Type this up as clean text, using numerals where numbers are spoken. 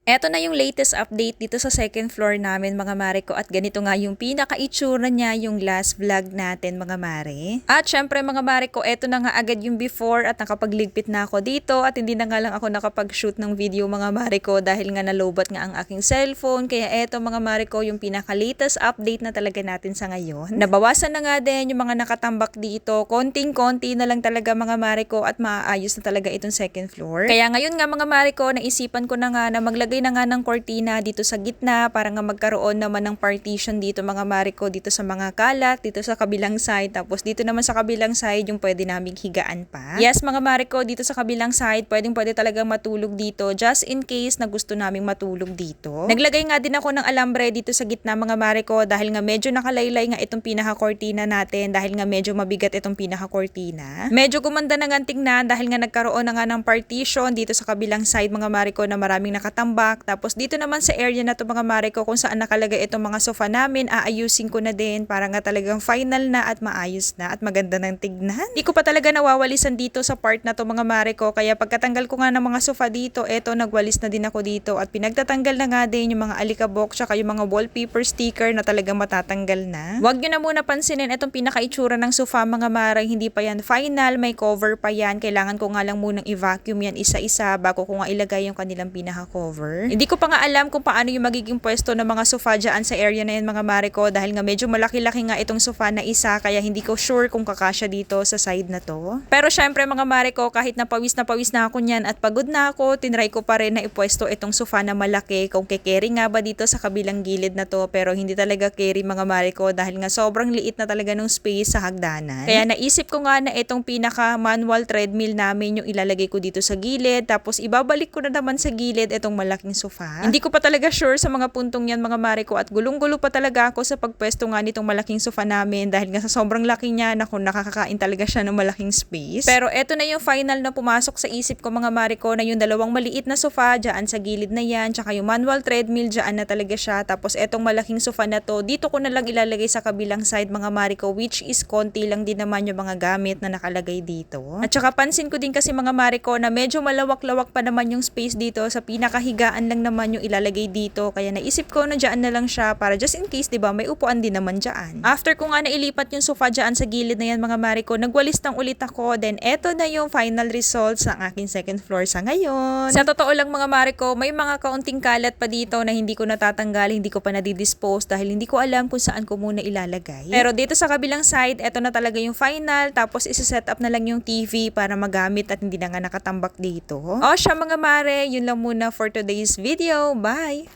Eto na yung latest update dito sa second floor namin mga mare ko, at ganito nga yung pinaka-itsura niya yung last vlog natin mga mare. At syempre mga mare ko, eto na nga agad yung before at nakapagligpit na ako dito at hindi na nga lang ako nakapag-shoot ng video mga mare ko dahil nga nalobat nga ang aking cellphone. Kaya eto mga mare ko yung pinaka-latest update na talaga natin sa ngayon. Nabawasan na nga din yung mga nakatambak dito. Konting-konti na lang talaga mga mare ko at maaayos na talaga itong second floor. Kaya ngayon nga mga mare ko, naisipan ko na nga na maglagay na nga ng cortina dito sa gitna para nga magkaroon naman ng partition dito mga mare ko, dito sa mga kalat, dito sa kabilang side, tapos dito naman sa kabilang side yung pwede naming higaan pa. Yes mga mare ko, dito sa kabilang side pwede talagang matulog dito just in case na gusto naming matulog dito. Naglagay nga din ako ng alambre dito sa gitna mga mare ko dahil nga medyo nakalaylay nga itong pinaka-cortina natin, dahil nga medyo mabigat itong pinaka-cortina. Medyo gumanda na nga tingnan dahil nga nagkaroon na nga ng partition dito sa kabilang side mga mare ko na maraming nakatambak. Tapos dito naman sa area na to mga mare ko kung saan nakalagay itong mga sofa namin, aayusin ko na din para nga talagang final na at maayos na at maganda ng tignan. Di ko pa talaga nawawalisan dito sa part na to mga mare ko, kaya pagkatanggal ko nga ng mga sofa dito, eto nagwalis na din ako dito at pinagtatanggal na nga din yung mga alikabok tsaka yung mga wallpaper sticker na talagang matatanggal na. Huwag nyo na muna pansinin itong pinakaitsura ng sofa mga mare, hindi pa yan final, may cover pa yan. Kailangan ko nga lang munang i-vacuum yan isa-isa bago ko nga ilagay yung kanilang pinaka-cover. Hindi ko pa nga alam kung paano yung magiging pwesto ng mga sofa dyan sa area na yan mga mare ko, dahil nga medyo malaki-laki nga itong sofa na isa, kaya hindi ko sure kung kakasya dito sa side na to. Pero syempre mga mare ko, kahit na pawis na ako niyan at pagod na ako, tinry ko pa rin na ipwesto itong sofa na malaki kung ke-carry nga ba dito sa kabilang gilid na to, pero hindi talaga carry mga mare ko dahil nga sobrang liit na talaga ng space sa hagdanan. Kaya naisip ko nga na itong pinaka manual treadmill namin yung ilalagay ko dito sa gilid, tapos ibabalik ko na naman sa gilid itong malaking sofa. Hindi ko pa talaga sure sa mga puntong yan mga mare ko, at gulong-gulo pa talaga ako sa pagpwesto nga nitong malaking sofa namin dahil nga sa sobrang laki niya, naku, nakakakain talaga siya ng malaking space. Pero eto na yung final na pumasok sa isip ko mga mare ko, na yung dalawang maliit na sofa dyan sa gilid na yan, tsaka yung manual treadmill dyan na talaga siya, tapos etong malaking sofa na to, dito ko na lang ilalagay sa kabilang side mga mare ko, which is konti lang din naman yung mga gamit na nakalagay dito. At saka pansin ko din kasi mga mare ko na medyo malawak-lawak pa naman yung space dito, sa pinakahigaan lang naman yung ilalagay dito, kaya naisip ko na dyan na lang siya para just in case, diba, may upuan din naman dyan. After ko nga nailipat yung sofa dyan sa gilid na yan mga mare ko, nagwalis lang ulit ako, then eto na yung final results ng aking second floor sa ngayon. Sa totoo lang mga mare ko, may mga kaunting kalat pa dito na hindi ko natatanggal, hindi ko pa nadidispose dahil hindi ko alam kung saan ko muna ilalagay. Pero dito sa kabilang side, eto na talaga yung final, tapos isa-set up na lang yung TV para magamit at hindi na nga nakatambak dito. O siya mga mare, yun lang muna for today's video. Bye!